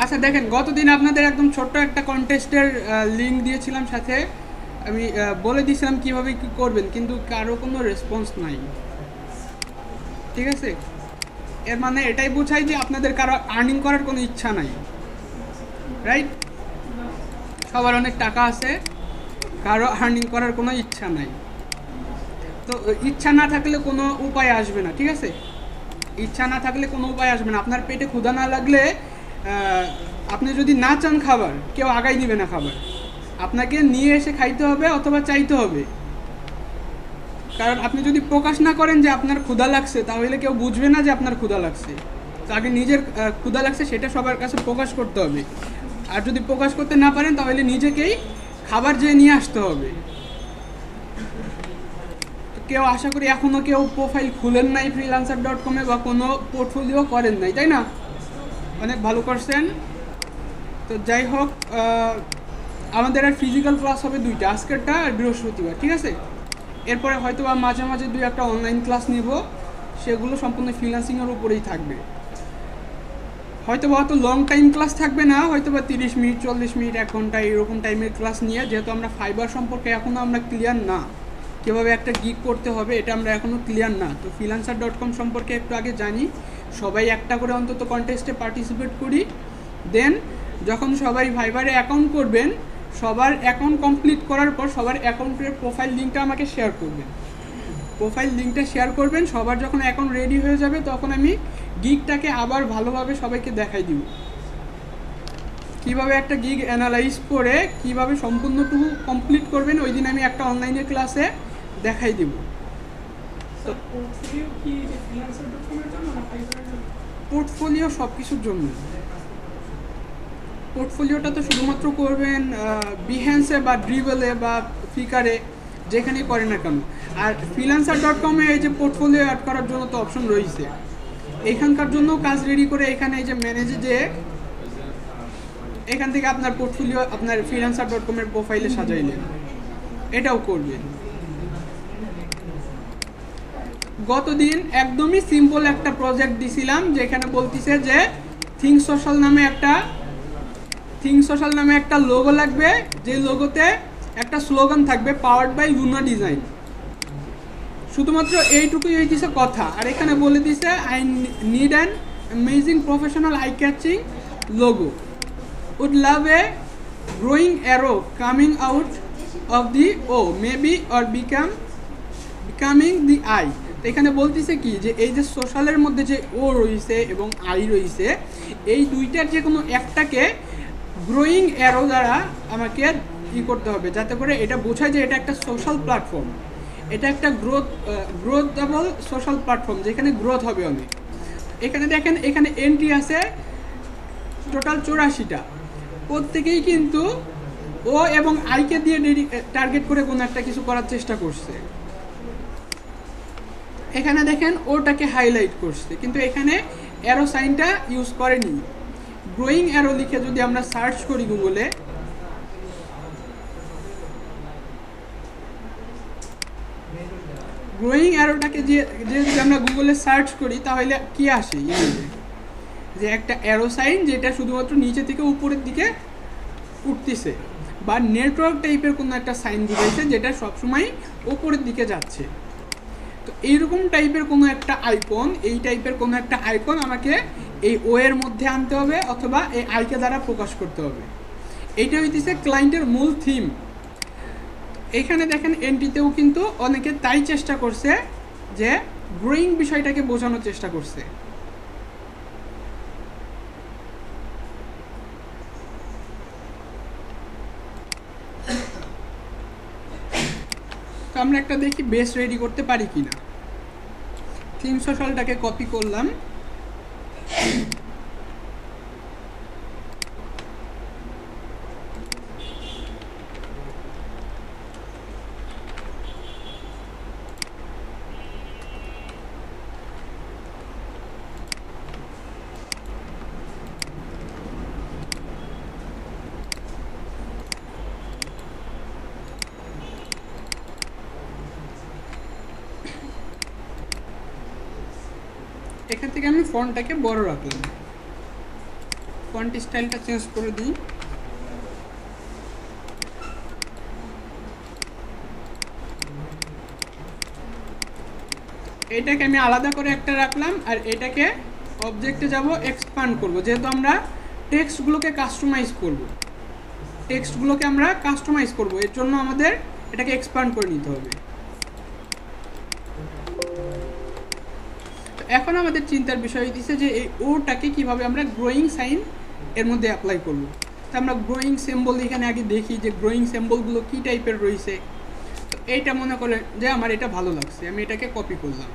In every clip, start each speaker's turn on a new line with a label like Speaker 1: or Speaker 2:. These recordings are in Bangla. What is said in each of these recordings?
Speaker 1: আচ্ছা দেখেন, গতদিন আপনাদের একদম ছোট্ট একটা কন্টেস্টের লিঙ্ক দিয়েছিলাম, সাথে আমি বলে দিয়েছিলাম কিভাবে কি করবেন, কিন্তু কারো কোনো রেসপন্স নাই। ঠিক আছে, এর মানে এটাই বোঝায় যে আপনাদের কারো আর্নিং করার কোনো ইচ্ছা নাই, রাইট? সবার অনেক টাকা আছে, কারো আর্নিং করার কোনো ইচ্ছা নাই। তো ইচ্ছা না থাকলে কোনো উপায় আসবে না, ঠিক আছে? ইচ্ছা না থাকলে কোনো উপায় আসবে না। আপনার পেটে ক্ষুধা না লাগলে আপনি যদি না চান খাবার, কেউ আগাই দিবে না খাবার। আপনাকে নিয়ে এসে খাইতে হবে অথবা চাইতে হবে। কারণ আপনি যদি প্রকাশ না করেন যে আপনার ক্ষুধা লাগছে, তাহলে কেউ বুঝবে না যে আপনার ক্ষুধা লাগছে। তো আগে নিজের ক্ষুধা লাগছে সেটা সবার কাছে প্রকাশ করতে হবে। আর যদি প্রকাশ করতে না পারেন, তাহলে নিজেকেই খাবার যেয়ে নিয়ে আসতে হবে। কেউ আশা করি এখনও কেউ প্রোফাইল খুলেন নাই freelancer.com-এ, বা কোনো পোর্টফোলিও করেন নাই, তাই না? অনেক ভালো করছেন। তো যাই হোক, আমাদের আর ফিজিক্যাল ক্লাস হবে দুইটা, আজকেরটা আর বৃহস্পতিবার, ঠিক আছে? এরপরে হয়তো বা মাঝে মাঝে দুই একটা অনলাইন ক্লাস নিব, সেগুলো সম্পূর্ণ ফ্রিল্যান্সিংয়ের উপরেই থাকবে। হয়তো বা অত লং টাইম ক্লাস থাকবে না, হয়তো বা 30 মিনিট, 40 মিনিট, 1 ঘন্টা এরকম টাইমের ক্লাস নিয়ে, যেহেতু আমরা ফাইবার সম্পর্কে এখনও আমরা ক্লিয়ার না, কীভাবে একটা গিগ করতে হবে এটা আমরা এখনও ক্লিয়ার না। তো freelancer.com সম্পর্কে একটু আগে জানি, সবাই একটা করে অন্তত কন্টেস্টে পার্টিসিপেট করি। দেন যখন সবাই ফাইবারে অ্যাকাউন্ট করবেন, সবার অ্যাকাউন্ট কমপ্লিট করার পর সবার অ্যাকাউন্টের প্রোফাইল লিঙ্কটা আমাকে শেয়ার করবেন। প্রোফাইল লিঙ্কটা শেয়ার করবেন, সবার যখন অ্যাকাউন্ট রেডি হয়ে যাবে, তখন আমি গিগটাকে আবার ভালোভাবে সবাইকে দেখাই দিব কীভাবে একটা গিগ অ্যানালাইজ করে কীভাবে সম্পূর্ণটুকু কমপ্লিট করবেন। ওই দিন আমি একটা অনলাইনের ক্লাসে দেখাই দিব। পোর্টফোলিও সব কিছুর জন্য। পোর্টফোলিওটা তো শুধুমাত্র করবেন বিহ্যান্সে বা ড্রিবলে বা ফিকারে, যেখানেই করেন না কেন। আর freelancer.com-এ এই যে পোর্টফোলিও অ্যাড করার জন্য তো অপশন রয়েছে, এইখানকার জন্য কাজ রেডি করে এখানে এই যে ম্যানেজে যে এখান থেকে আপনার পোর্টফোলিও আপনার freelancer.com-এর প্রোফাইলে সাজাইলেন, এটাও করবেন। গতদিন একদমই সিম্পল একটা প্রজেক্ট দিছিলাম, যেখানে বলতেছে যে থিঙ্ক সোশ্যাল নামে একটা লোগো লাগবে, যে লোগোতে একটা স্লোগান থাকবে, পাওয়ার্ড বাই লুনা ডিজাইন। শুধুমাত্র এইটুকুই হইতেছে কথা। আর এখানে বলে দিছে I need an amazing professional eye catching logo, would love a growing arrow coming out of the O maybe or becoming the eye. তো এখানে বলতেছে কি, যে এই যে সোশ্যালের মধ্যে যে ও রয়েছে এবং আই রয়েছে, এই দুইটার যে কোনো একটাকে গ্রোয়িং অ্যারো দ্বারা আমাকে করতে হবে, যাতে করে এটা বোঝায় যে এটা একটা সোশ্যাল প্ল্যাটফর্ম, এটা একটা গ্রোথেবল সোশ্যাল প্ল্যাটফর্ম, যেখানে গ্রোথ হবে অনেক। এখানে দেখেন, এখানে এন্ট্রি আছে টোটাল 84টা। প্রত্যেকেই কিন্তু ও এবং আইকে দিয়ে টার্গেট করে কোনো একটা কিছু করার চেষ্টা করছে। এখানে দেখেন ওটাকে হাইলাইট করছে, কিন্তু এখানে অ্যারো সাইনটা ইউজ করেনি। গ্রোয়িং অ্যারো লিখে যদি আমরা সার্চ করি গুগলে, গ্রোয়িং অ্যারোটাকে যদি আমরা গুগলে সার্চ করি, তাহলে কি আসে ইমেজে, যে একটা অ্যারো সাইন যেটা শুধুমাত্র নিচে থেকে উপরের দিকে উঠতেছে, বা নেটওয়ার্ক টাইপের কোনো একটা সাইন বুঝাইছে যেটা সবসময় উপরের দিকে যাচ্ছে। তো এইরকম টাইপের কোনো একটা আইকন, এই টাইপের কোনো একটা আইকন আমাকে এই ও এর মধ্যে আনতে হবে, অথবা এই আইকে দ্বারা প্রকাশ করতে হবে। এইটা হইতেছে ক্লায়েন্টের মূল থিম। এইখানে দেখেন এন্ট্রিতেও কিন্তু অনেকে তাই চেষ্টা করছে, যে গ্রোয়িং বিষয়টাকে বোঝানোর চেষ্টা করছে। তো আমরা একটা দেখি বেস রেডি করতে পারি কিনা। থিম সোশ্যালটাকে কপি করলাম, এখান থেকে আমি ফন্টটাকে বড় রাখলাম। ফন্ট স্টাইলটা চেঞ্জ করে দিই। এটাকে আমি আলাদা করে একটা রাখলাম, আর এটাকে অবজেক্টে যাব, এক্সপ্যান্ড করব। যেহেতু আমরা টেক্সটগুলোকে কাস্টমাইজ করব, টেক্সটগুলোকে আমরা কাস্টমাইজ করব, এর জন্য আমাদের এটাকে এক্সপ্যান্ড করে নিতে হবে। এখন আমাদের চিন্তার বিষয় হইতেছে যে এই ওটাকে কিভাবে আমরা গ্রোয়িং সাইন এর মধ্যে অ্যাপ্লাই করব। তো আমরা গ্রোয়িং সিম্বল এখানে আগে দেখি যে গ্রোয়িং সিম্বলগুলো কী টাইপের রয়েছে। তো এইটা মনে করে যে আমার এটা ভালো লাগছে, আমি এটাকে কপি করলাম,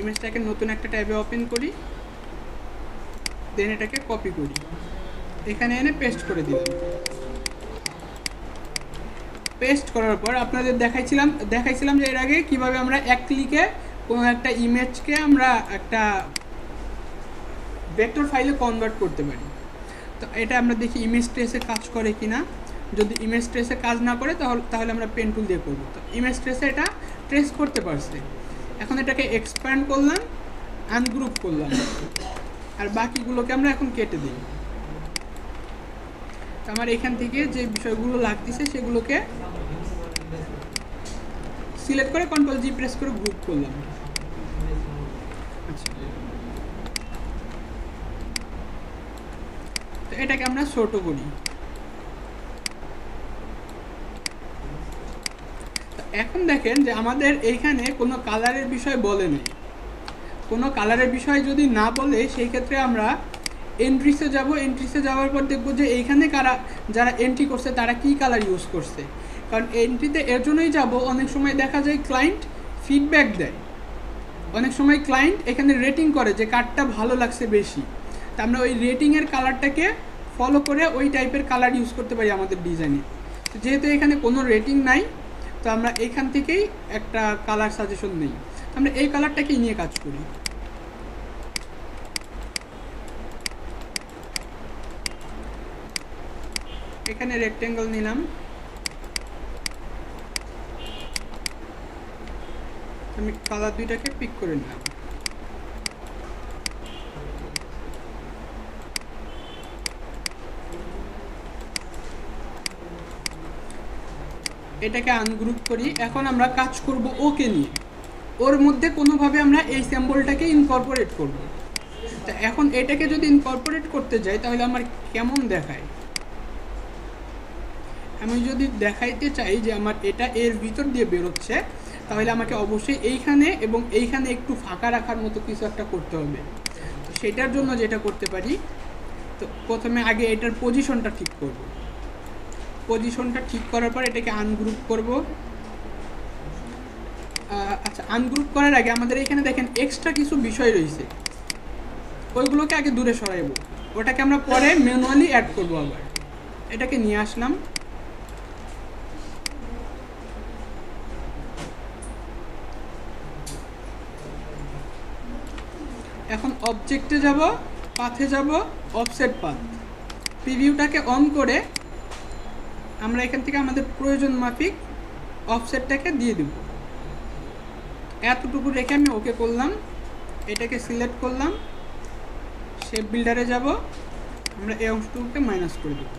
Speaker 1: ইমেজটাকে নতুন একটা ট্যাবে ওপেন করি, দেন এটাকে কপি করি, এখানে এনে পেস্ট করে দিলাম। পেস্ট করার পর আপনাদের দেখাইছিলাম যে এর আগে কীভাবে আমরা এক ক্লিকে কোনো একটা ইমেজকে আমরা একটা ভেক্টর ফাইলে কনভার্ট করতে পারি। তো এটা আমরা দেখি ইমেজ ট্রেসে কাজ করে কিনা। যদি ইমেজ ট্রেসে কাজ না করে তাহলে আমরা পেন টুল দিয়ে করব। তো ইমেজ ট্রেসে এটা ট্রেস করতে পারছে। এখন এটাকে এক্সপ্যান্ড করলাম, আনগ্রুপ করলাম, আর বাকিগুলোকে আমরা এখন কেটে দিই। তো আমার এখান থেকে যে বিষয়গুলো লাগতেছে সেগুলোকে সিলেক্ট করে কন্ট্রোল জি প্রেস করে গ্রুপ করলাম। আচ্ছা, তো এটাকে আমরা ছোট করি। এখন দেখেন যে আমাদের এইখানে কোনো কালারের বিষয় বলে নেই। কোনো কালারের বিষয় যদি না বলে সেই ক্ষেত্রে আমরা এন্ট্রিসে যাব, এন্ট্রিসে যাওয়ার পর দেখব যে এইখানে যারা এন্ট্রি করছে তারা কি কালার ইউজ করছে। কারণ এন্ট্রিতে এর জন্যই যাব, অনেক সময় দেখা যায় ক্লায়েন্ট ফিডব্যাক দেয়, অনেক সময় ক্লায়েন্ট এখানে রেটিং করে যে কার্ডটা ভালো লাগছে বেশি। তা আমরা ওই রেটিংয়ের কালারটাকে ফলো করে ওই টাইপের কালার ইউজ করতে পারি আমাদের ডিজাইনে। তো যেহেতু এখানে কোনো রেটিং নাই, তো আমরা এইখান থেকেই একটা কালার সাজেশন নিই। আমরা এই কালারটাকেই নিয়ে কাজ করি। এখানে রেক্টেঙ্গল নিলাম, আমি কালার দুইটাকে পিক করে নিলাম। এটাকে আনগ্রুপ করি। এখন আমরা কাজ করব ওকে নিয়ে, ওর মধ্যে কোনোভাবে আমরা এই সিম্বলটাকে ইনকর্পোরেট করব। তা এখন এটাকে যদি ইনকর্পোরেট করতে যাই তাহলে আমার কেমন দেখায়। আমি যদি দেখাইতে চাই যে আমার এটা এর ভিতর দিয়ে বেরোচ্ছে, তাহলে আমাকে অবশ্যই এইখানে এবং এইখানে একটু ফাঁকা রাখার মতো কিছু একটা করতে হবে। তো সেটার জন্য যেটা করতে পারি, তো প্রথমে আগে এটার পজিশনটা ঠিক করব। পজিশনটা ঠিক করার পর এটাকে আনগ্রুপ করব। আচ্ছা, আনগ্রুপ করার আগে আমাদের এখানে দেখেন এক্সট্রা কিছু বিষয় রয়েছে, ওইগুলোকে আগে দূরে সরাইব, ওটাকে আমরা পরে ম্যানুয়ালি অ্যাড করব। আবার এটাকে নিয়ে আসলাম, এখন অবজেক্টে যাব, পাথে যাব, অফসেট পাথ, প্রিভিউটাকে অন করে আমরা এখান থেকে আমাদের প্রয়োজন মাফিক অফসেটটাকে দিয়ে দেব। এতটুকু রেখে আমি ওকে করলাম, এটাকে সিলেক্ট করলাম, শেপ বিল্ডারে যাব, আমরা এই অংশটুকুকে মাইনাস করে দেব।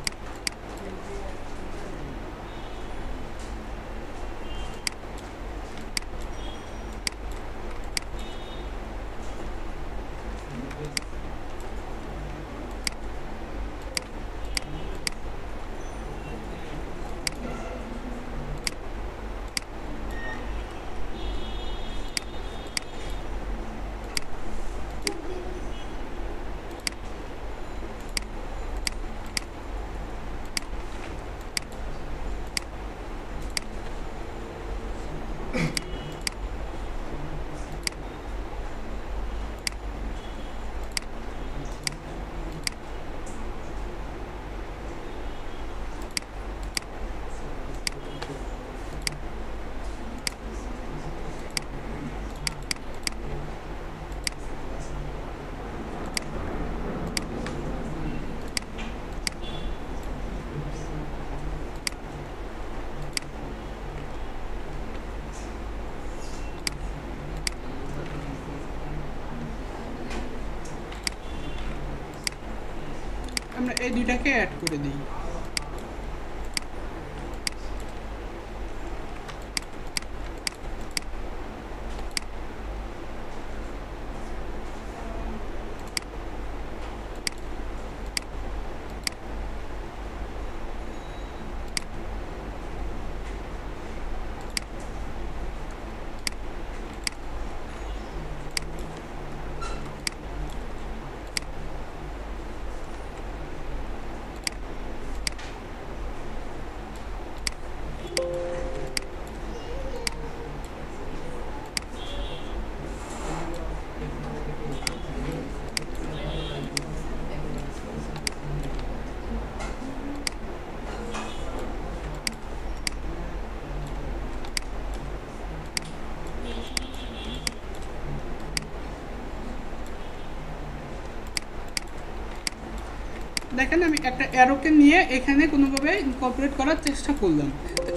Speaker 1: আমরা এই দুইটাকে অ্যাড করে দিই। দেখেন আমি একটা অ্যারোকে নিয়ে এখানে কোনোভাবে ইনকর্পোরেট করার চেষ্টা করলাম। তো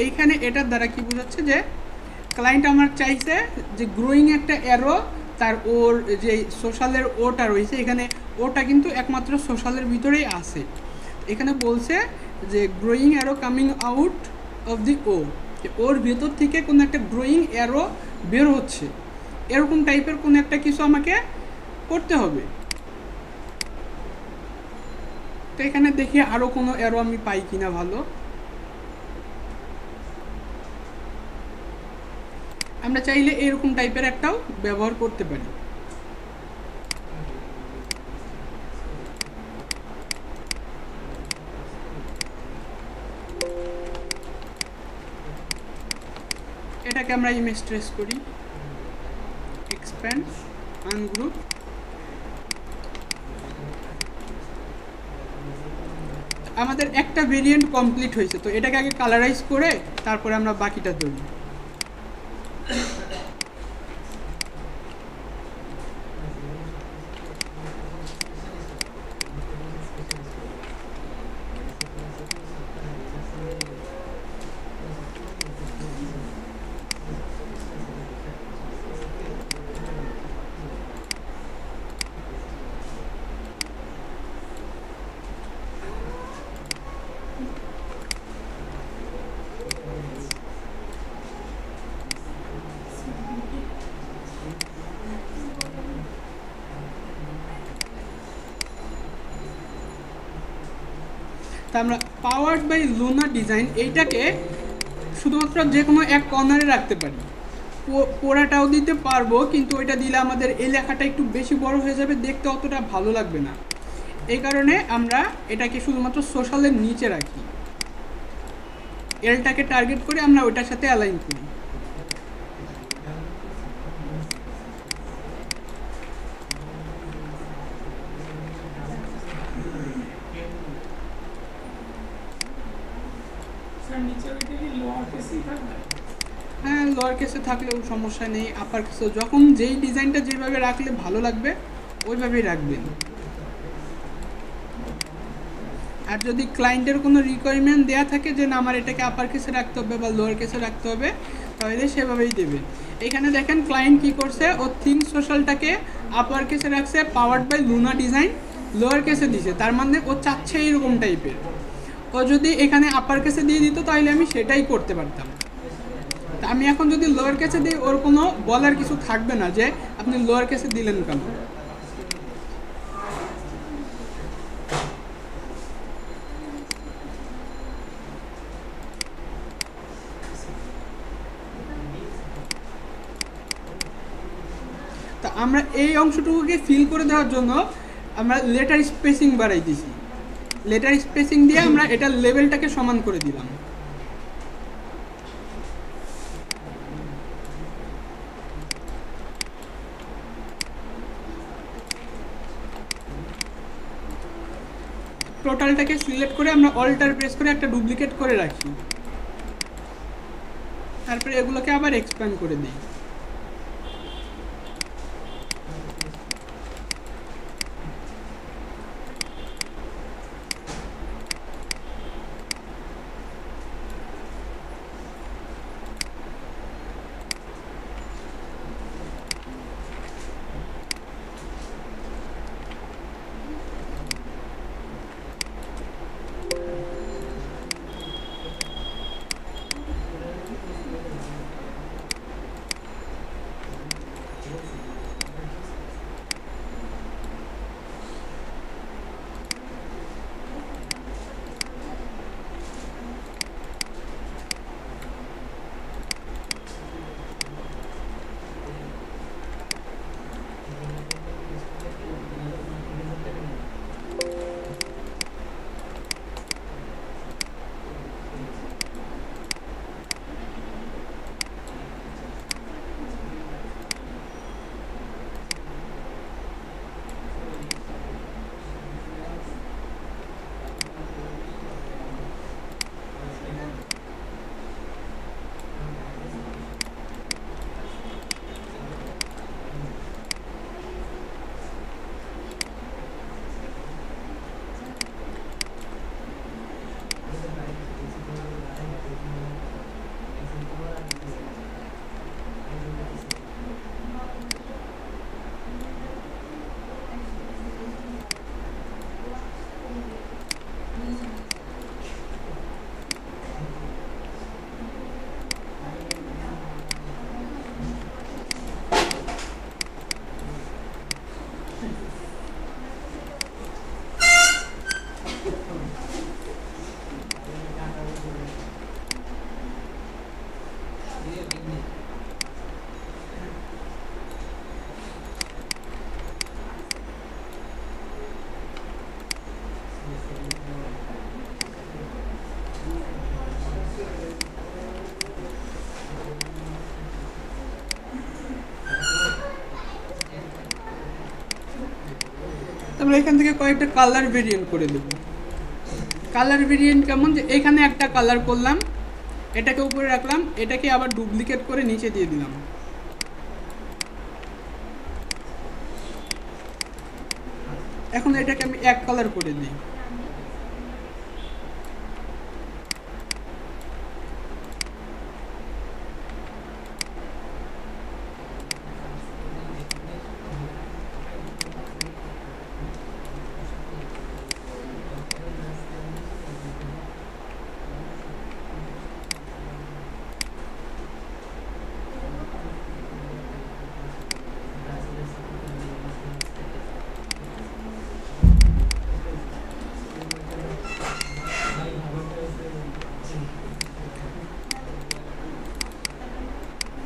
Speaker 1: এইখানে এটার দ্বারা কি বোঝাচ্ছে যে ক্লায়েন্ট আমার চাইছে যে গ্রোয়িং একটা অ্যারো, তার ওর যে সোশ্যালের ওটা রয়েছে এখানে, ওটা কিন্তু একমাত্র সোশ্যালের ভিতরেই আছে। এখানে বলছে যে growing arrow coming out of the ও, ওর ভেতর থেকে কোনো একটা গ্রোয়িং অ্যারো বের হচ্ছে, এরকম টাইপের কোনো একটা কিছু আমাকে করতে হবে। তো এখানে দেখি আরও কোনো অ্যারো আমি পাই কিনা ভালো। আমরা চাইলে এরকম টাইপের একটাও ব্যবহার করতে পারি। এটাকে আমরা ইমেজ ট্রেস করি, এক্সপ্যান্ড, আনগ্রুপ। আমাদের একটা ভেরিয়েন্ট কমপ্লিট হয়েছে, তো এটাকে আগে কালারাইজ করে তারপরে আমরা বাকিটা ধরি। তা আমরা পাওয়ার্ড বাই লুনা ডিজাইন এইটাকে শুধুমাত্র যে কোনো এক কর্নারে রাখতে পারি, পোড়াটাও দিতে পারবো, কিন্তু ওইটা দিলে আমাদের এই লেখাটা একটু বেশি বড় হয়ে যাবে, দেখতে অতটা ভালো লাগবে না। এই কারণে আমরা এটাকে শুধুমাত্র সোশ্যালের নিচে রাখি, এলটাকে টার্গেট করে আমরা ওইটার সাথে অ্যালাইন করি। হ্যাঁ, লোয়ার কেসে থাকলেও সমস্যা নেই, আপার কেসে, যখন যেই ডিজাইনটা যেভাবে রাখলে ভালো লাগবে ওইভাবেই রাখবেন। আর যদি ক্লায়েন্টের কোনো রিকোয়ারমেন্ট দেওয়া থাকে যে না আমার এটাকে আপার কেসে রাখতে হবে বা লোয়ার কেসে রাখতে হবে, তাহলে সেভাবেই দেবে। এখানে দেখেন ক্লায়েন্ট কী করছে, ও থিঙ্ক সোশ্যালটাকে আপার কেসে রাখছে, powered by Luna design lower কেসে দিছে, তার মানে ও চাচ্ছে এইরকম টাইপের। ও যদি এখানে আপার কেসে দিয়ে দিত তাহলে আমি সেটাই করতে পারতাম। তা আমি এখন যদি লোয়ার কেসে দিই, ওর কোনো বলার কিছু থাকবে না যে আপনি লোয়ার কেসে দিলেন কেন। তা আমরা এই অংশটুকুকে ফিল করে দেওয়ার জন্য আমরা লেটার স্পেসিং বাড়াই দিছি, লেটার স্পেসিং দিয়ে আমরা এটার লেভেলটাকে সমান করে দিলাম। টোটালটাকে সিলেক্ট করে আমরা অল্টার প্রেস করে একটা ডুপ্লিকেট করে রাখি, তারপরে এগুলোকে আবার এক্সপ্যান্ড করে দিই। আমরা এখান থেকে কয়েকটা কালার ভেরিয়েন্ট করে দেব। কালার ভেরিয়েন্ট কেমন, যে এখানে একটা কালার করলাম, এটাকে উপরে রাখলাম, এটাকে আবার ডুপ্লিকেট করে নিচে দিয়ে দিলাম। এখন এটাকে আমি এক কালার করে দিই।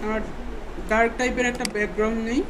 Speaker 1: আমার ডার্ক টাইপের একটা ব্যাকগ্রাউন্ড নেই,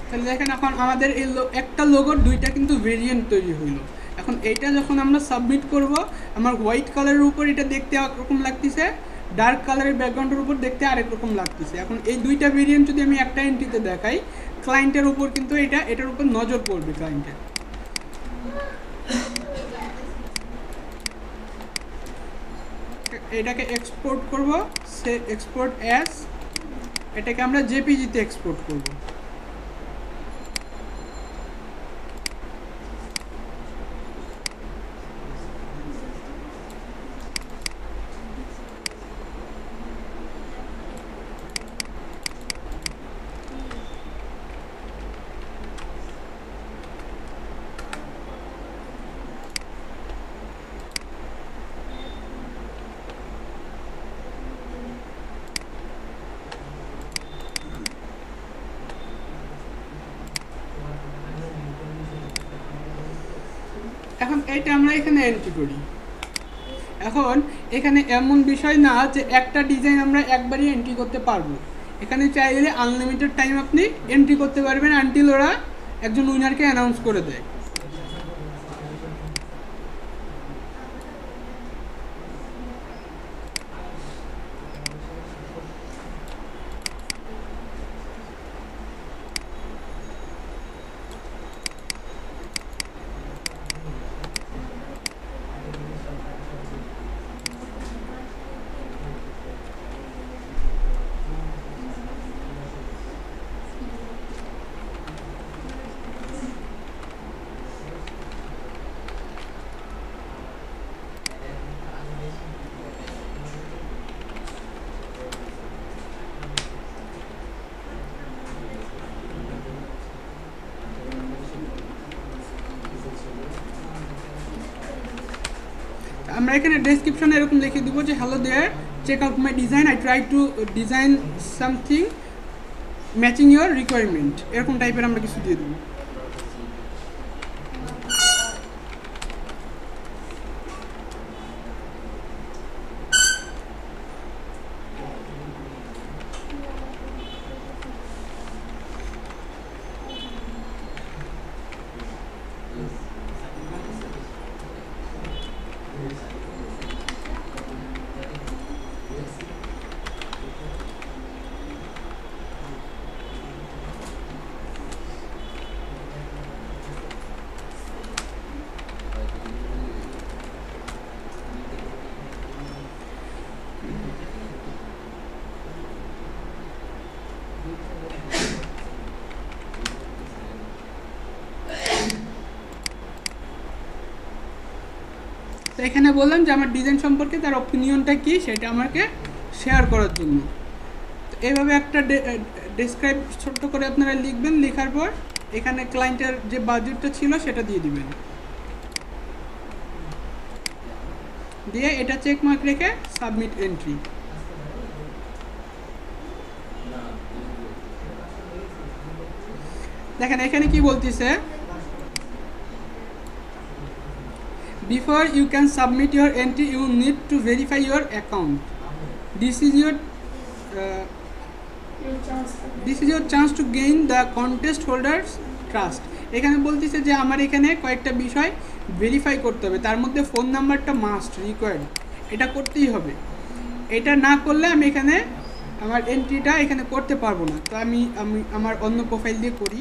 Speaker 1: তাহলে দেখেন এখন আমাদের এই একটা লোগোর দুইটা কিন্তু ভেরিয়েন্ট তৈরি হইলো। এখন এইটা যখন আমরা সাবমিট করব, আমার হোয়াইট কালারের উপর এটা দেখতে একরকম লাগতেছে, ডার্ক কালারের ব্যাকগ্রাউন্ডের উপর দেখতে আরেক রকম লাগতেছে। এখন এই দুইটা ভেরিয়েন্ট যদি আমি একটা এন্ট্রিতে দেখাই, ক্লায়েন্টের উপর কিন্তু এটার উপর নজর পড়বে ক্লায়েন্টের। এটাকে এক্সপোর্ট করব, সে এক্সপোর্ট অ্যাজ, এটাকে আমরা জেপিজিতে এক্সপোর্ট করব। এখন এইটা আমরা এখানে এন্ট্রি করি। এখন এখানে এমন বিষয় না যে একটা ডিজাইন আমরা একবারই এন্ট্রি করতে পারবো, এখানে চাইলে আনলিমিটেড টাইম আপনি এন্ট্রি করতে পারবেন আনটিল ওরা একজন উইনারকে অ্যানাউন্স করে দেয়। আমরা এখানে ডেসক্রিপশনে এরকম লিখে দিব যে hello there, check out my design, I try to design something matching your requirement, এরকম টাইপের আমরা কিছু দিয়ে দেবো। তো এখানে বললাম যে আমার ডিজাইন সম্পর্কে তার অপিনিয়নটা কী সেটা আমাকে শেয়ার করার জন্য। তো এইভাবে একটা ডেসক্রাইব ছোট্ট করে আপনারা লিখবেন, লেখার পর এখানে ক্লায়েন্টের যে বাজেটটা ছিল সেটা দিয়ে দিবেন, দিয়ে এটা চেক মার্ক রেখে সাবমিট এন্ট্রি। দেখেন এখানে কি বলতেছে, Before you can submit your entry, you need to verify your account. This is your chance to gain the contest holders trust. এখানে বলতেছে যে আমার এখানে কয়েকটা বিষয় ভেরিফাই করতে হবে, তার মধ্যে ফোন নাম্বারটা মাস্ট রিকোয়ার্ড, এটা করতেই হবে। এটা না করলে আমি এখানে আমার এন্ট্রিটা এখানে করতে পারবো না। তো আমি আমার অন্য প্রোফাইল দিয়ে করি।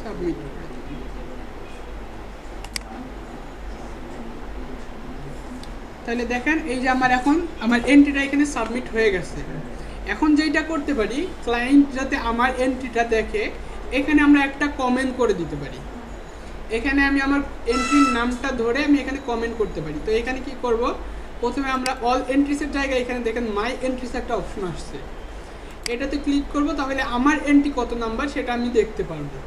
Speaker 1: সাবমিট। তাহলে দেখেন এই যে আমার এখন আমার এন্ট্রিটা এখানে সাবমিট হয়ে গেছে। এখন যেটা করতে পারি, ক্লায়েন্ট যাতে আমার এন্ট্রিটা দেখে, এখানে আমরা একটা কমেন্ট করে দিতে পারি। এখানে আমি আমার এন্ট্রির নামটা ধরে আমি এখানে কমেন্ট করতে পারি। তো এখানে কি করব, প্রথমে আমরা অল এন্ট্রিসের জায়গায় এখানে দেখেন মাই এন্ট্রিস একটা অপশন আসছে, এটাতে ক্লিক করব, তাহলে আমার এন্ট্রি কত নাম্বার সেটা আমি দেখতে পারবো।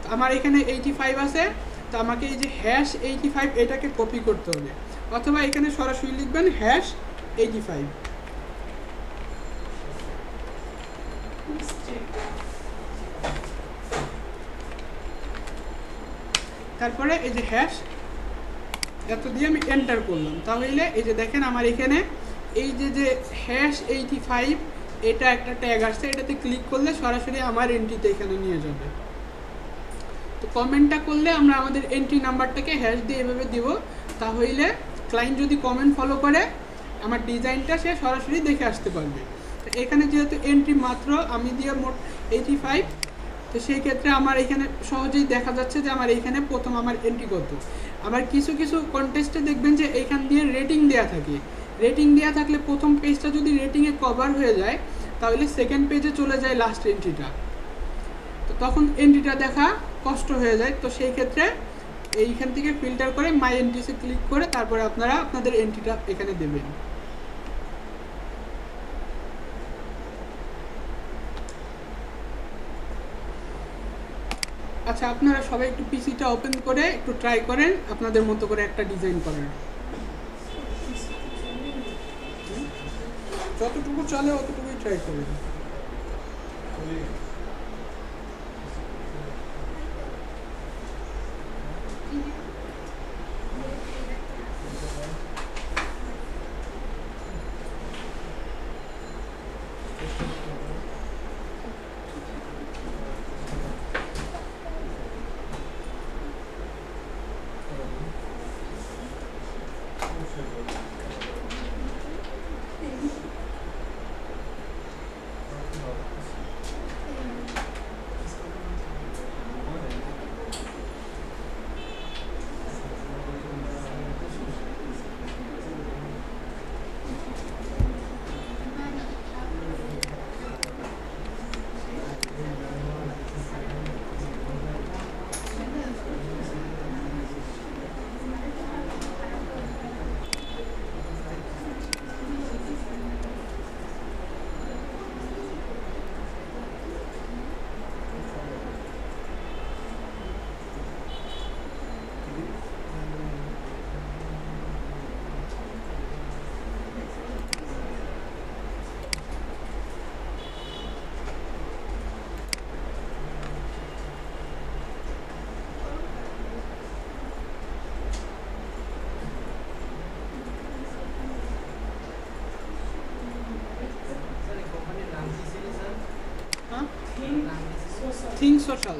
Speaker 1: তো আমার এখানে 85 আছে, তো আমাকে এই যে #85 এটাকে কপি করতে হবে, অথবা এখানে সরাসরি লিখবেন #85। তারপরে এই যে এত দিয়ে আমি এন্টার করলাম, তাহলে এই যে দেখেন আমার এখানে এই যে #85 এটা একটা ট্যাগ আসছে, এটাতে ক্লিক করলে সরাসরি আমার এন্ট্রিতে এখানে নিয়ে যাবে। তো কমেন্টটা করলে আমরা আমাদের এন্ট্রি নাম্বারটাকে হ্যাশ দিয়ে এভাবে দিব, তাহলে ক্লায়েন্ট যদি কমেন্ট ফলো করে আমার ডিজাইনটা সে সরাসরি দেখে আসতে পারবে। তো এখানে যেহেতু এন্ট্রি মাত্র আমি দিয়ে মোট 85, তো সেই ক্ষেত্রে আমার এখানে সহজেই দেখা যাচ্ছে যে আমার এইখানে প্রথম আমার এন্ট্রি কত। আবার কিছু কিছু কন্টেস্টে দেখবেন যে এইখান দিয়ে রেটিং দেওয়া থাকে, রেটিং দেওয়া থাকলে প্রথম পেজটা যদি রেটিংয়ে কভার হয়ে যায়, তাহলে সেকেন্ড পেজে চলে যায় লাস্ট এন্ট্রিটা, তো তখন এন্ট্রিটা দেখা কষ্ট হয়ে যায়। তো সেই ক্ষেত্রে এইখান থেকে ফিল্টার করে মাই এন্ট্রিসে ক্লিক করে তারপরে আপনারা আপনাদের এন্ট্রিটা এখানে দেবেন। আচ্ছা, আপনারা সবাই একটু পিসিটা ওপেন করে একটু ট্রাই করেন আপনাদের মতো করে একটা ডিজাইন করার, যতটুকু চলে অতটুকুই ট্রাই করেন। Think social.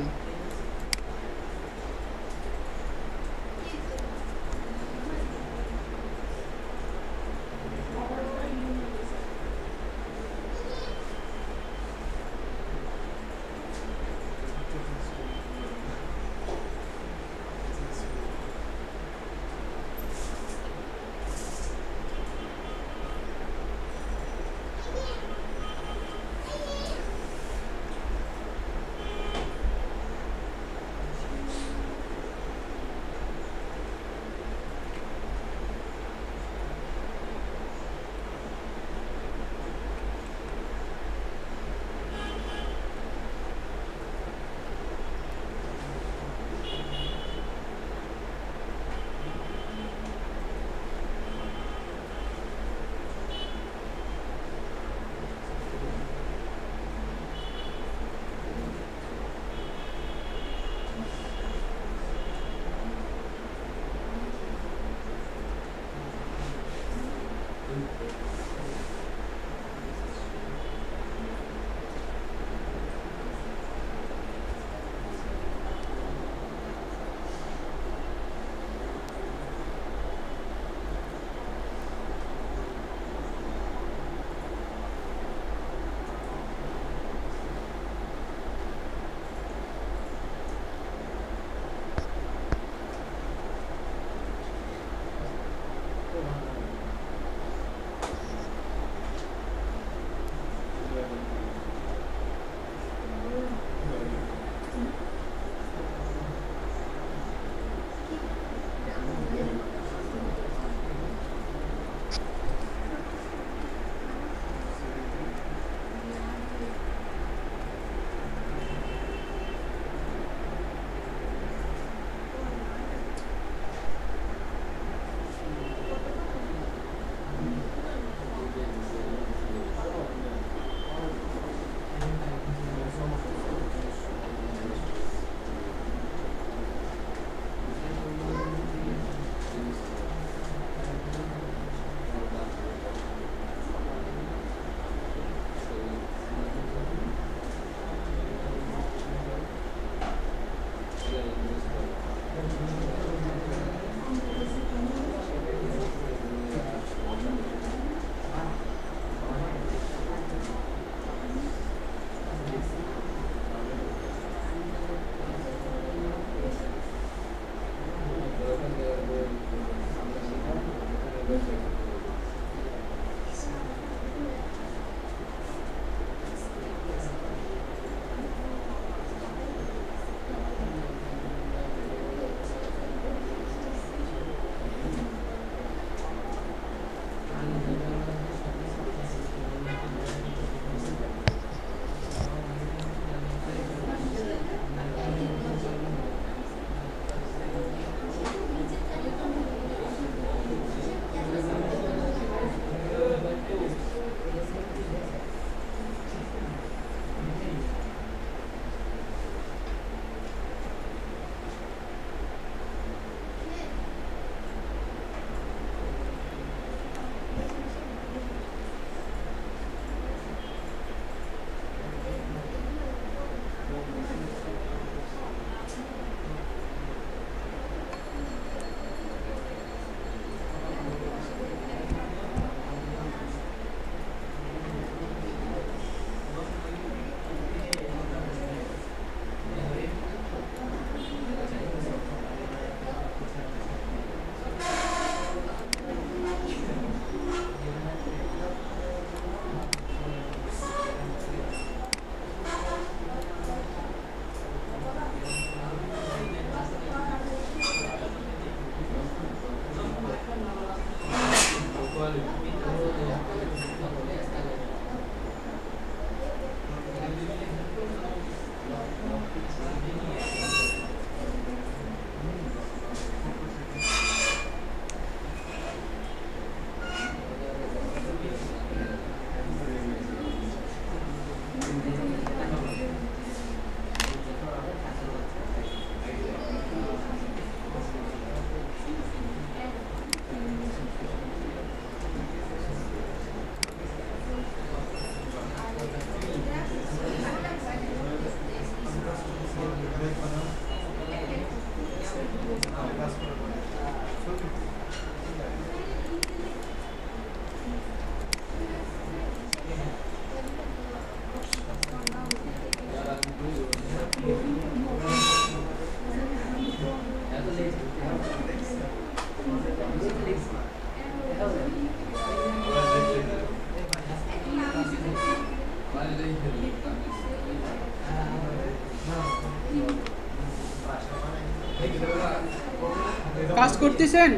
Speaker 1: কাজ করতেছেন?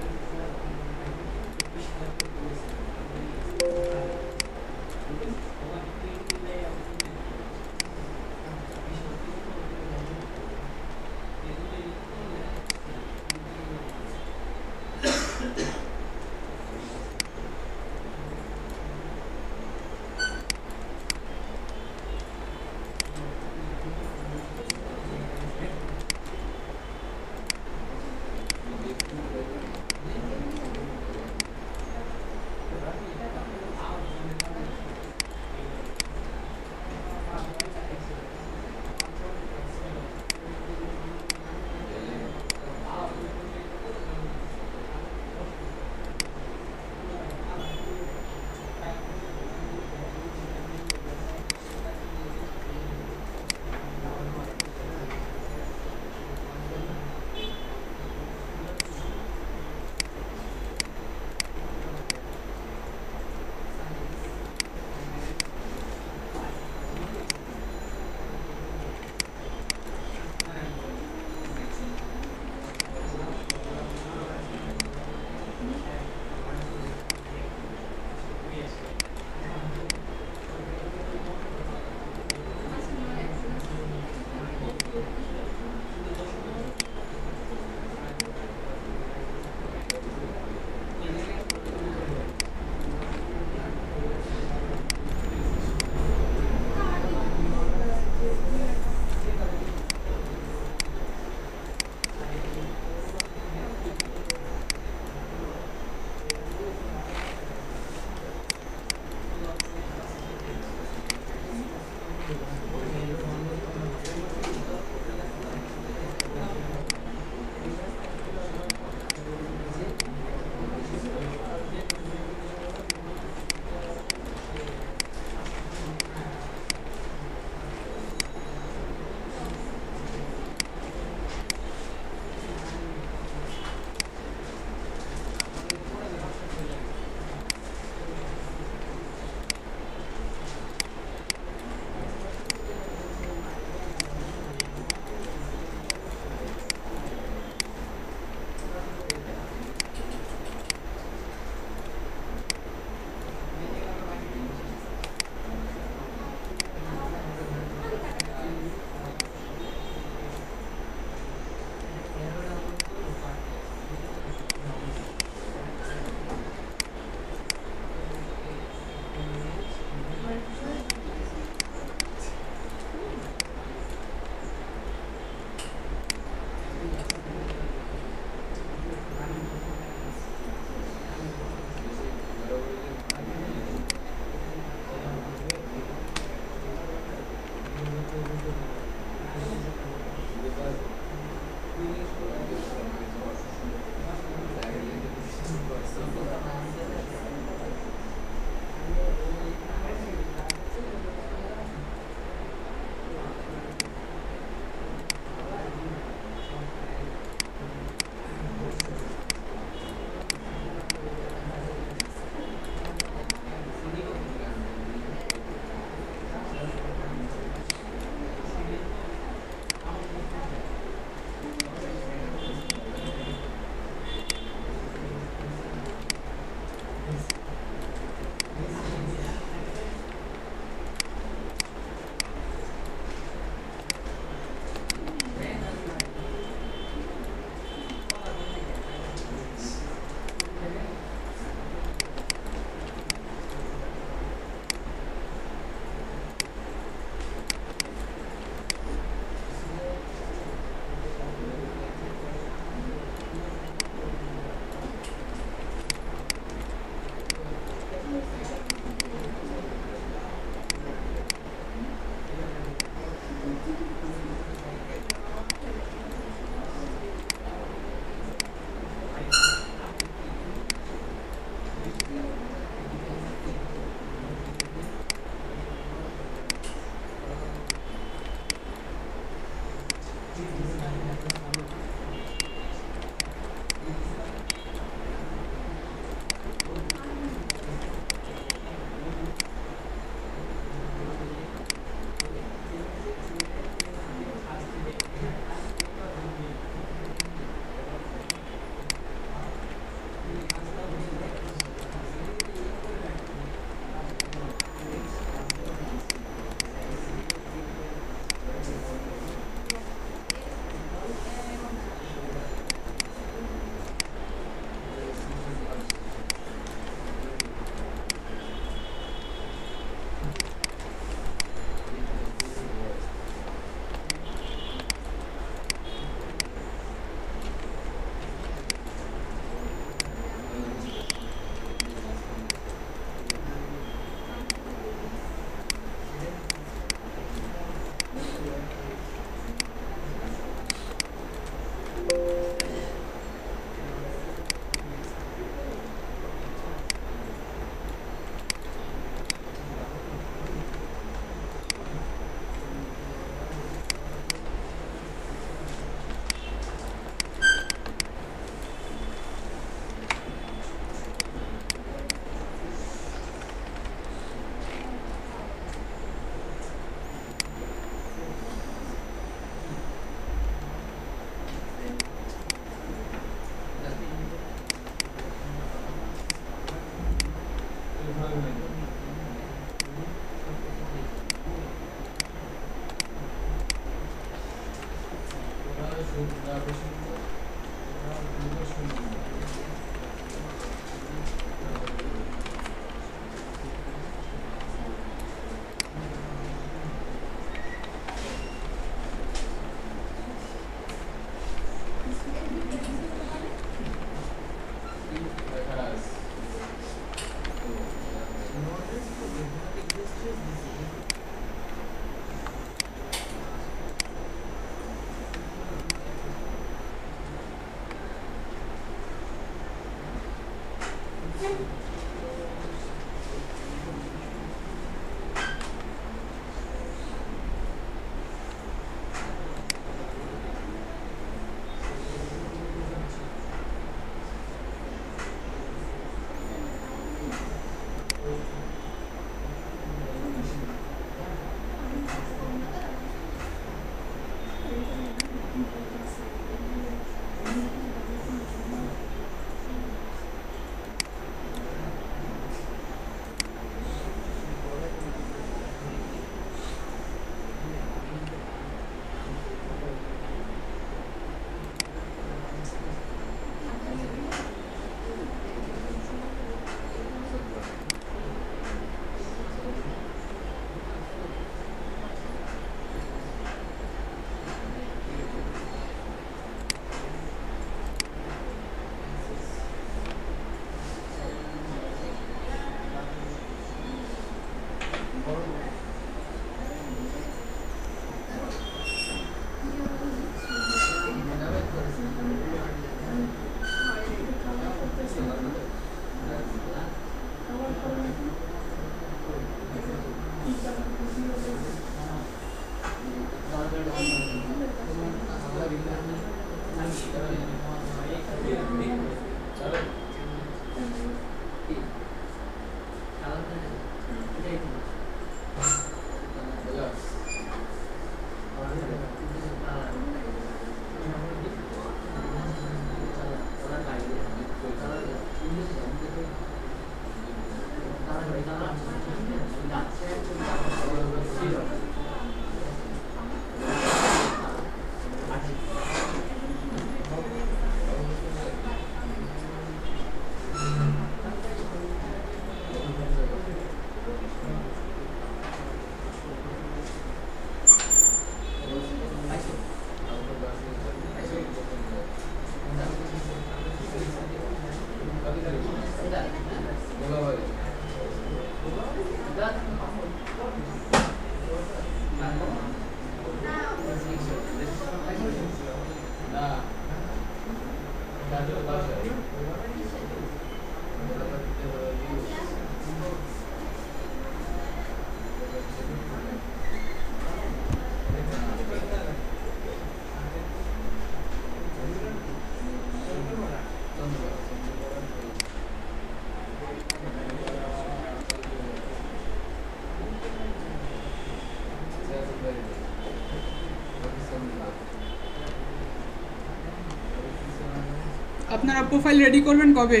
Speaker 1: আপনারা প্রোফাইল রেডি করবেন কবে?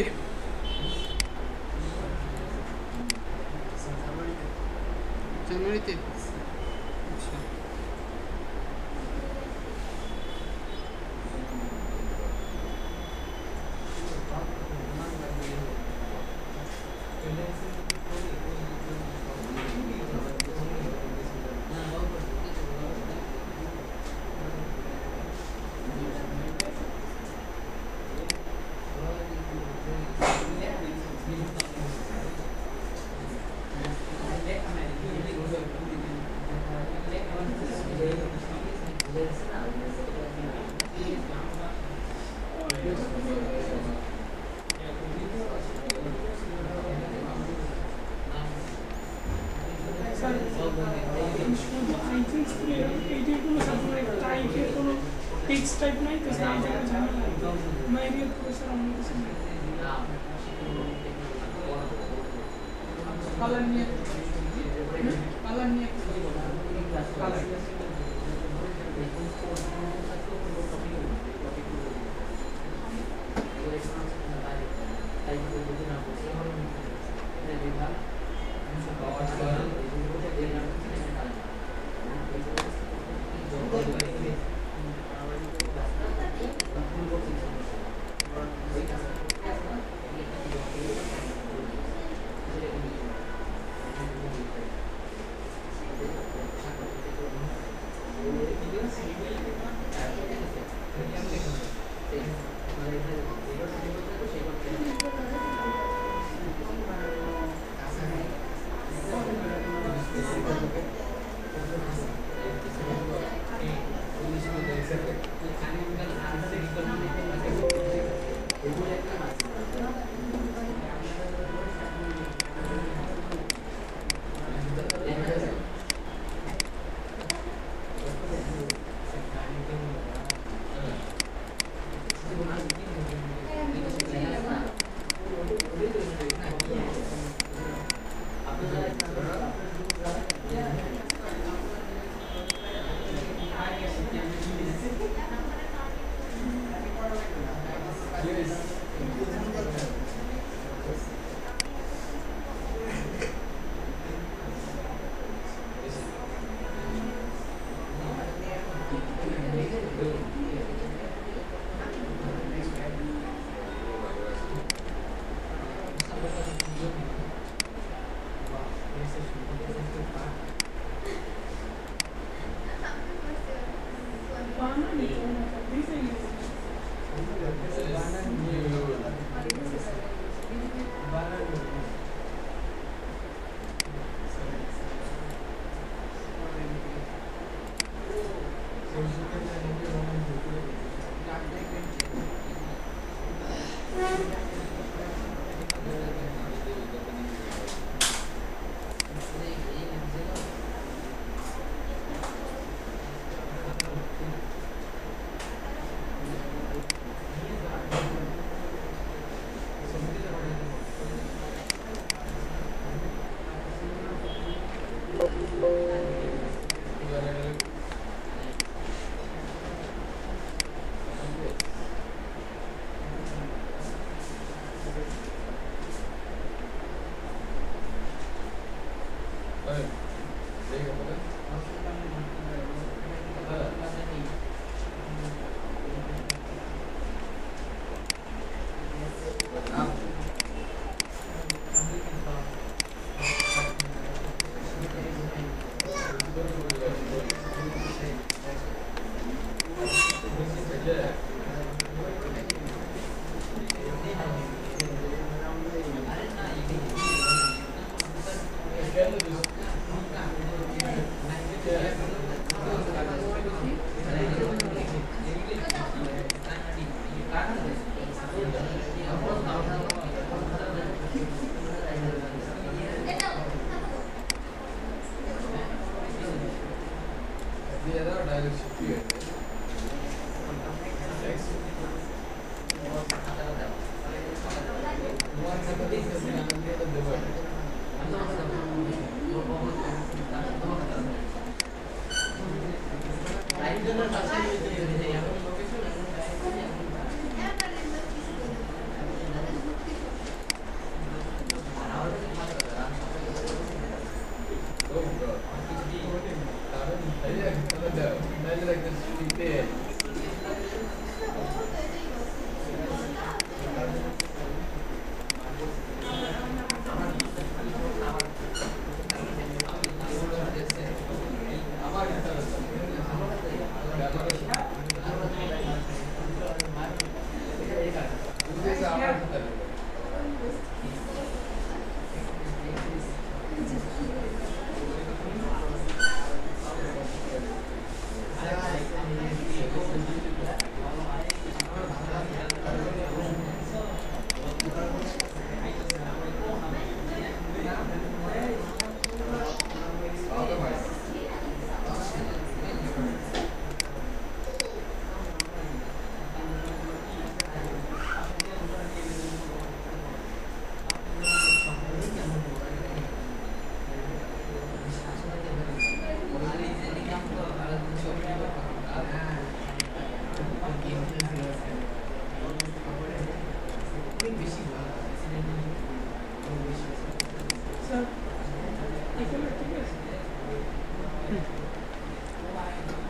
Speaker 1: জানুয়ারিতে।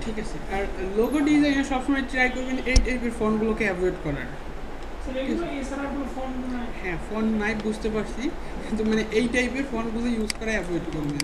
Speaker 1: ঠিক আছে। আর লোগো ডিজাইনে সবসময় ট্রাই করবেন এই টাইপের ফন্টগুলোকে অ্যাভয়েড করার। হ্যাঁ, ফন্ট নাই বুঝতে পারছি, কিন্তু মানে এই টাইপের ফন্টগুলো ইউজ করা অ্যাভয়েড করবেন।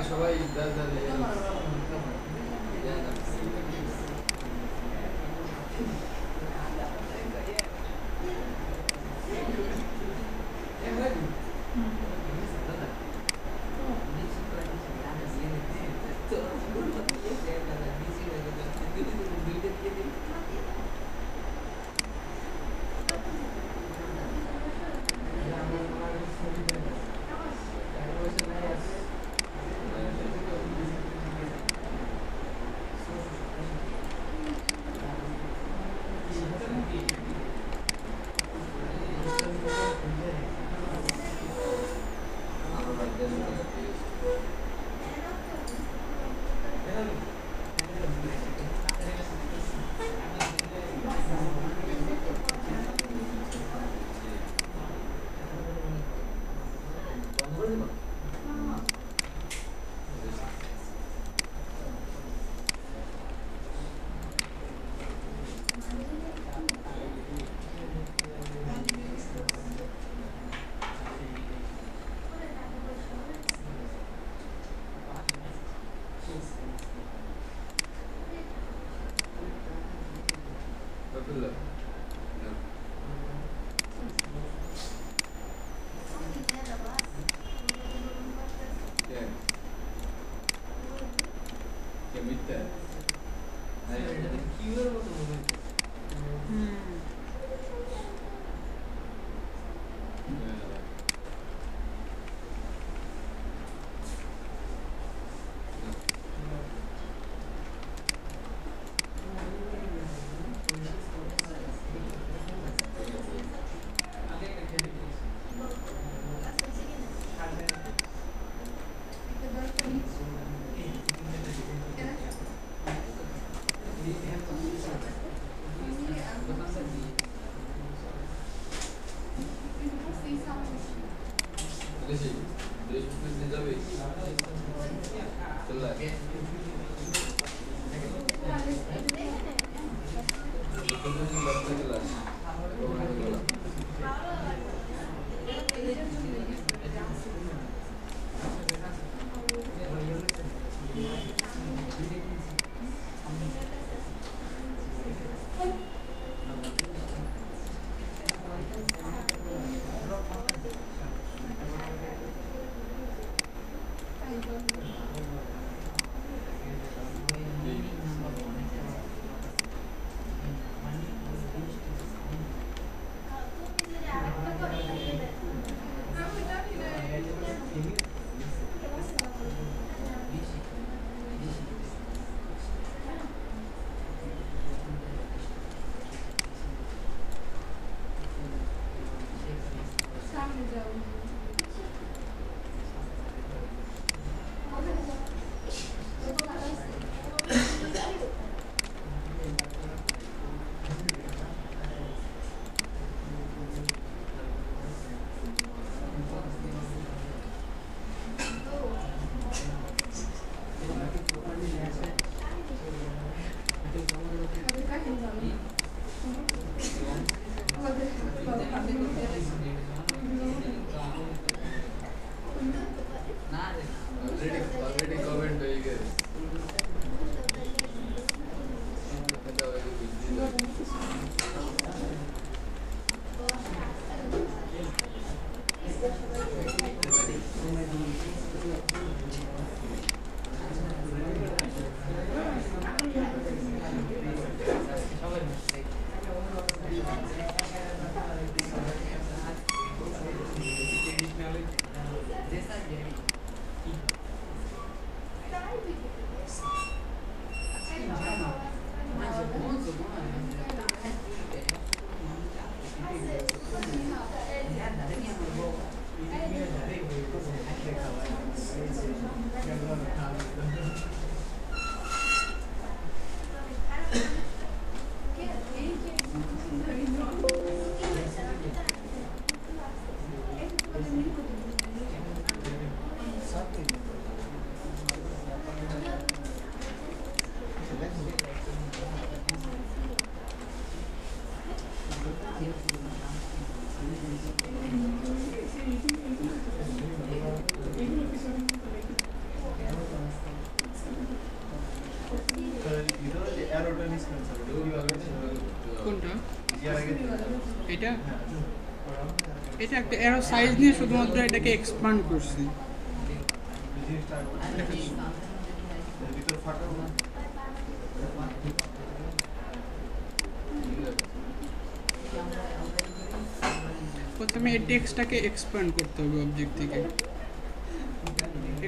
Speaker 2: সবাই
Speaker 1: কোনটা এটা এটা একটা এরো সাইজ নিয়ে শুধুমাত্র এটাকে এক্সপ্যান্ড করছি প্রথমে এই টেক্সটটাকে এক্সপ্যান্ড করতে হবে অবজেক্ট থেকে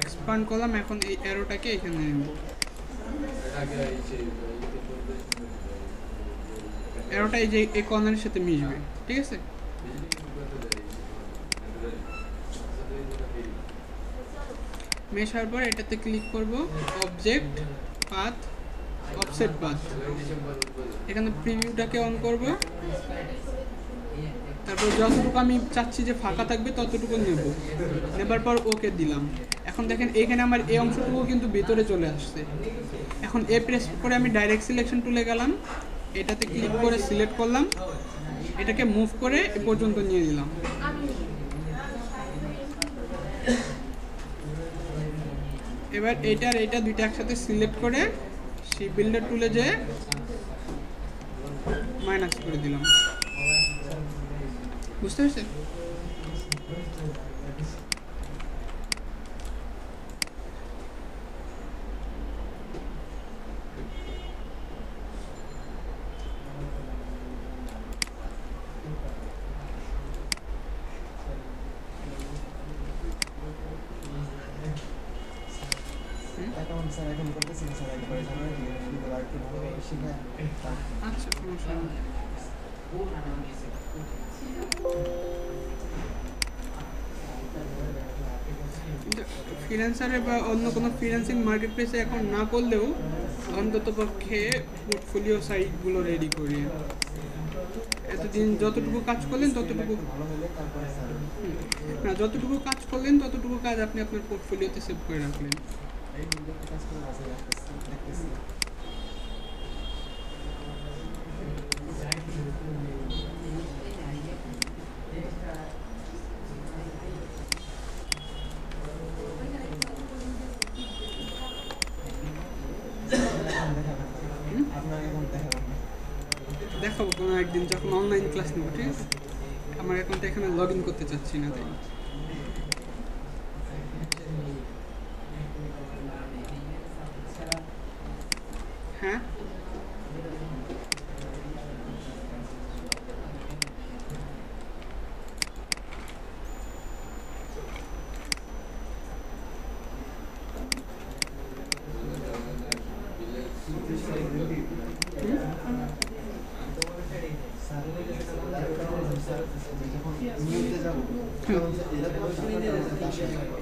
Speaker 1: এক্সপ্যান্ড করলাম এখন এই অ্যারোটাকে এখানে নেব অ্যারোটা এই যে এই কর্নারের সাথে মিশবে ঠিক আছে মেশার পর এটাতে ক্লিক করব অবজেক্ট পাথ অফসেট পাথ এখানে প্রিভিউটাকে অন করব তারপর যতটুকু আমি চাচ্ছি যে ফাঁকা থাকবে ততটুকু নেবার পর ওকে দিলাম এখন দেখেন এখানে আমার এই অংশটুকু কিন্তু ভিতরে চলে আসছে এখন এ প্রেস করে আমি ডাইরেক্ট সিলেকশন টুলে গেলাম এটাতে ক্লিক করে সিলেক্ট করলাম এটাকে মুভ করে এ পর্যন্ত নিয়ে দিলাম এবার এইটা দুইটা একসাথে সিলেক্ট করে সেই বিল্ডার টুলে যেয়ে মাইনাস করে দিলাম বুঝতে পারছেন আচ্ছা সমস্যা নেই ফ্রিল্যান্সারে বা অন্য কোনো ফ্রিল্যান্সিং মার্কেট প্লেসে এখন না করলেও অন্তত পক্ষে পোর্টফোলিও সাইটগুলো রেডি করি এতদিন যতটুকু কাজ করলেন ততটুকু না যতটুকু কাজ করলেন ততটুকু কাজ আপনি আপনার পোর্টফোলিওতে সেভ করে রাখলেন দেখাবো কোনো একদিন যখন অনলাইন ক্লাস নেবো ঠিক আছে আমার অ্যাকাউন্টে এখানে লগ ইন করতে চাচ্ছি না তাই হ্যাঁ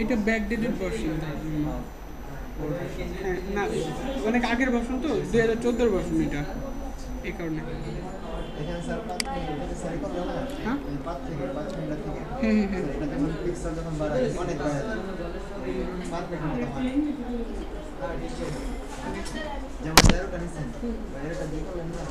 Speaker 1: এটা ব্যাকডেটেড ভার্সন হ্যাঁ না অনেক আগের ভার্সন তো 2014 ভার্সন এটা এই কারণে হ্যাঁ হ্যাঁ হ্যাঁ
Speaker 2: যেমন তেরোটা নিচ্ছেন তেরোটা দিয়ে করলেন না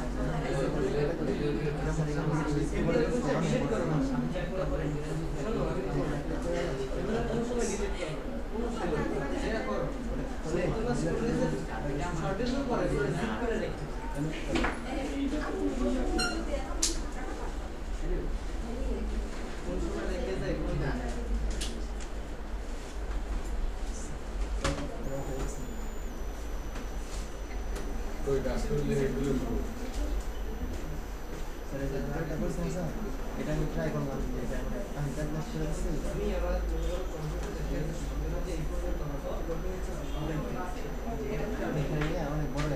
Speaker 2: এটা আমি ট্রাই করলাম আমি অনেক বড়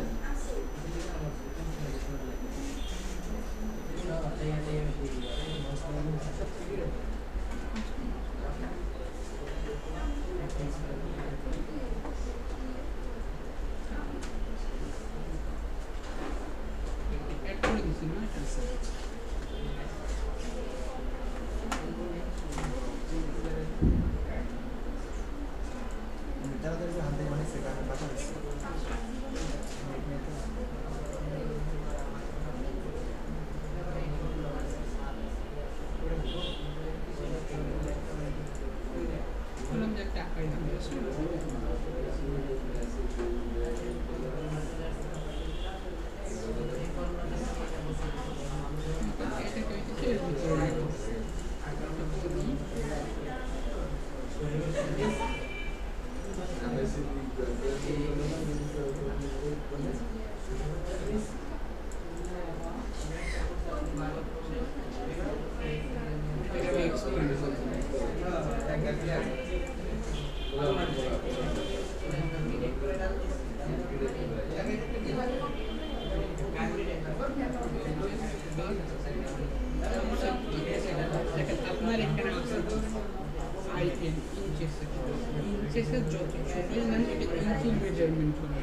Speaker 1: ডিভাইসের যত ছোটোই নেন এটা ইঞ্চির মেজারমেন্ট হবে,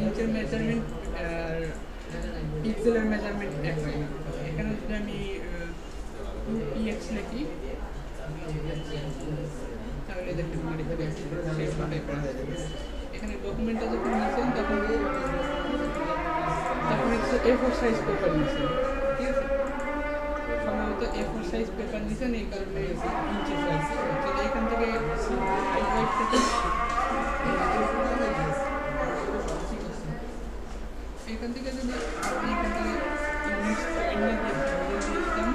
Speaker 1: ইঞ্চের মেজারমেন্ট আর পিক্সেলের মেজারমেন্ট এক হয় না। এখানে যদি আমি 2px লিখি তাহলে দেখতে পারি এখানে ডকুমেন্টটা যখন নিয়েছেন তখন হচ্ছে A4 সাইজ পেপার নিয়েছেন, ঠিক আছে, সম্ভবত A4 সাইজ পেপার নিয়েছেন, এই কারণে ইঞ্চি সাইজ। যদি এখান থেকে এখান থেকে যদি আপনি এখান থেকে ইউনিট দিতাম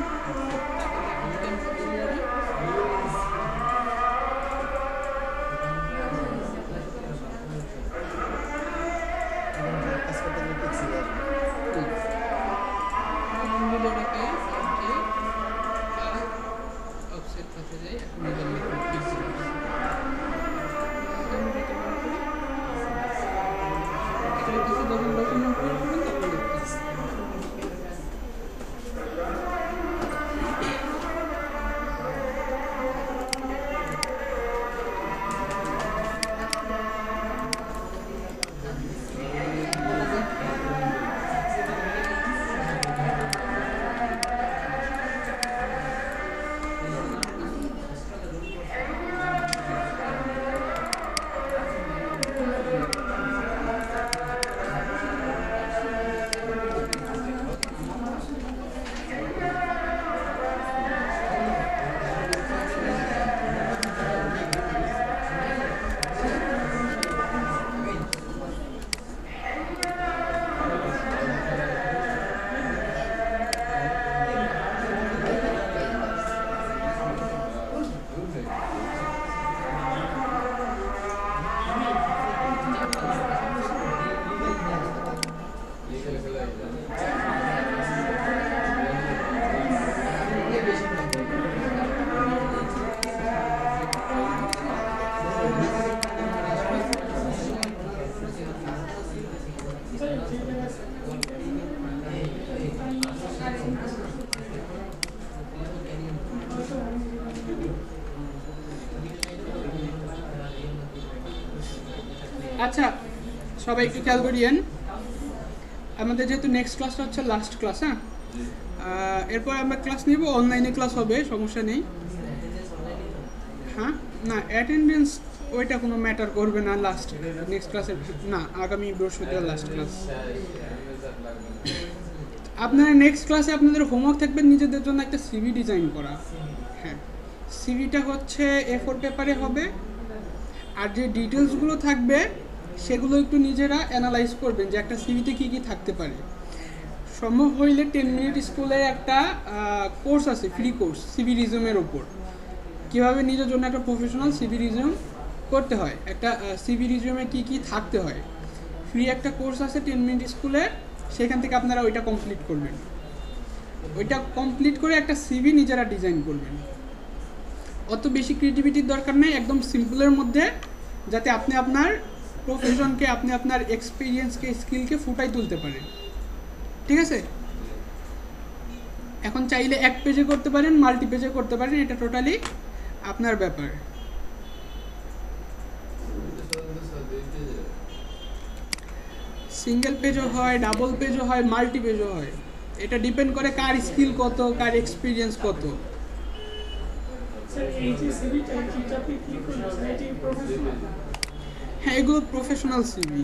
Speaker 1: আচ্ছা, সবাই একটু খেয়াল করিয়েন, আমাদের যেহেতু নেক্সট ক্লাসটা হচ্ছে লাস্ট ক্লাস, হ্যাঁ, এরপর আমরা ক্লাস নিব, অনলাইনে ক্লাস হবে, সমস্যা নেই। হ্যাঁ, না অ্যাটেন্ডেন্স ওইটা কোনো ম্যাটার করবে না লাস্ট নেক্সট ক্লাসের, না আগামী বৃহস্পতিবার লাস্ট ক্লাস। আপনারা নেক্সট ক্লাসে আপনাদের হোমওয়ার্ক থাকবে নিজেদের জন্য একটা সিভি ডিজাইন করা। হ্যাঁ, সিভিটা হচ্ছে A4 পেপারে হবে, আর যে ডিটেলসগুলো থাকবে সেগুলো একটু নিজেরা অ্যানালাইজ করবেন যে একটা সিভিতে কী কী থাকতে পারে। সম্ভব হইলে 10 মিনিট স্কুলে একটা কোর্স আছে, ফ্রি কোর্স সিভি রিজিউমের ওপর, কীভাবে নিজের জন্য একটা প্রফেশনাল সিভি রিজিউম করতে হয়, একটা সিভি রিজিউমে কী কী থাকতে হয়, ফ্রি একটা কোর্স আছে 10 মিনিট স্কুলে, সেখান থেকে আপনারা ওইটা কমপ্লিট করবেন। ওইটা কমপ্লিট করে একটা সিভি নিজেরা ডিজাইন করবেন। অত বেশি ক্রিয়েটিভিটির দরকার নেই, একদম সিম্পলের মধ্যে, যাতে আপনি আপনার প্রফেশনকে, আপনি আপনার এক্সপিরিয়েন্সকে, স্কিলকে ফুটাই তুলতে পারেন, ঠিক আছে। এখন চাইলে এক পেজে করতে পারেন, মাল্টি পেজে করতে পারেন, এটা টোটালি আপনার ব্যাপার। সিঙ্গেল পেজও হয়, ডাবল পেজও হয়, মাল্টি পেজও হয়, এটা ডিপেন্ড করে কার স্কিল কত, কার এক্সপিরিয়েন্স কত। হ্যাঁ, এগুলো প্রফেশনাল সিভি।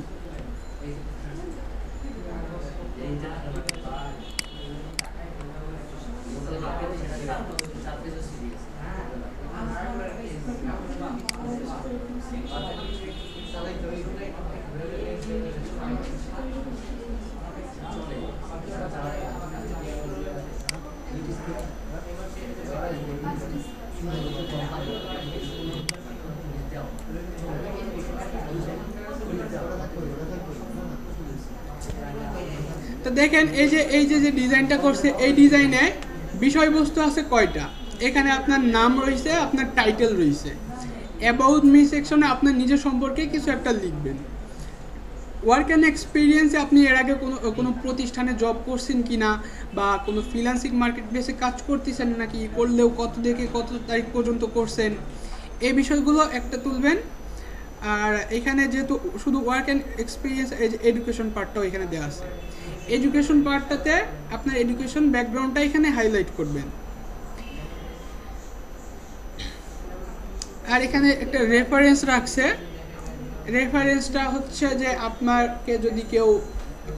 Speaker 1: তো দেখেন এই যে ডিজাইনটা করছে, এই ডিজাইনে বিষয়বস্তু আছে কয়টা, এখানে আপনার নাম রয়েছে, আপনার টাইটেল রয়েছে, অ্যাবাউট মি সেকশনে আপনার নিজের সম্পর্কে কিছু একটা লিখবেন। ওয়ার্ক অ্যান্ড এক্সপিরিয়েন্সে আপনি এর আগে কোনো প্রতিষ্ঠানে জব করছেন কি না, বা কোনো ফ্রিল্যান্সিং মার্কেট বেসে কাজ করতেছেন নাকি, করলেও কত থেকে কত তারিখ পর্যন্ত করছেন, এই বিষয়গুলো একটা তুলবেন। আর এখানে যেহেতু শুধু ওয়ার্ক অ্যান্ড এক্সপিরিয়েন্স এডুকেশন পার্টটাও এখানে দেওয়া আছে, এডুকেশন পার্টটাতে আপনার এডুকেশন ব্যাকগ্রাউন্ডটা এখানে হাইলাইট করবেন। আর এখানে একটা রেফারেন্স রাখছে, রেফারেন্সটা হচ্ছে যে আপনাকে যদি কেউ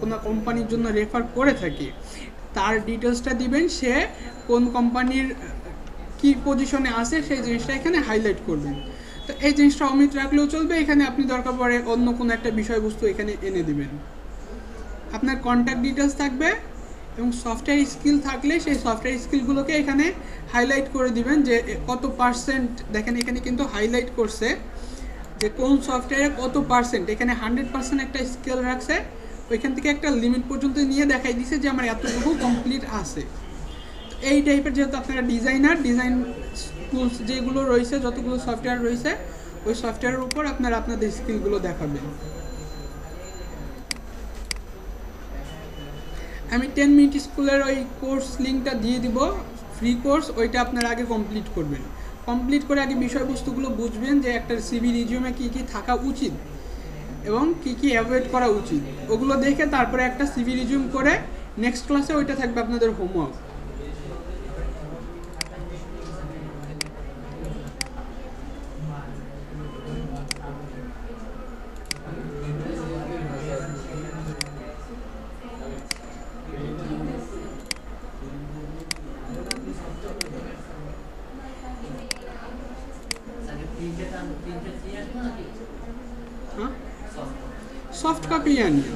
Speaker 1: কোনো কোম্পানির জন্য রেফার করে থাকে তার ডিটেলসটা দিবেন, সে কোন কোম্পানির কি পজিশনে আছে সেই জিনিসটা এখানে হাইলাইট করবেন। তো এই জিনিসটা অমিট রাখলেও চলবে, এখানে আপনি দরকার পড়ে অন্য কোনো একটা বিষয়বস্তু এখানে এনে দিবেন। আপনার কন্ট্যাক্ট ডিটেলস থাকবে এবং সফটওয়্যার স্কিল থাকলে সেই সফটওয়্যার স্কিলগুলোকে এখানে হাইলাইট করে দিবেন যে কত পার্সেন্ট। দেখেন এখানে কিন্তু হাইলাইট করছে যে কোন সফটওয়্যারে কত পার্সেন্ট, এখানে 100% একটা স্কেল রাখছে, ওইখান থেকে একটা লিমিট পর্যন্ত নিয়ে দেখাই দিছে যে আমার এতটুকু কমপ্লিট আছে। এই টাইপের যেহেতু আপনারা ডিজাইনার, ডিজাইন টুলস যেগুলো রয়েছে, যতগুলো সফটওয়্যার রয়েছে ওই সফটওয়্যারের উপর আপনারা আপনাদের স্কিলগুলো দেখাবেন। আমি 10 মিনিট স্কুলের ওই কোর্স লিঙ্কটা দিয়ে দিব, ফ্রি কোর্স, ওইটা আপনারা আগে কমপ্লিট করবেন। কমপ্লিট করে আগে বিষয়বস্তুগুলো বুঝবেন যে একটা সিভি রিজিউমে কী কী থাকা উচিত এবং কী কী অ্যাভয়েড করা উচিত, ওগুলো দেখে তারপরে একটা সিভি রিজিউম করে নেক্সট ক্লাসে ওইটা থাকবে আপনাদের হোমওয়ার্ক। হ্যাঁ, সফট কপি আনিয়ে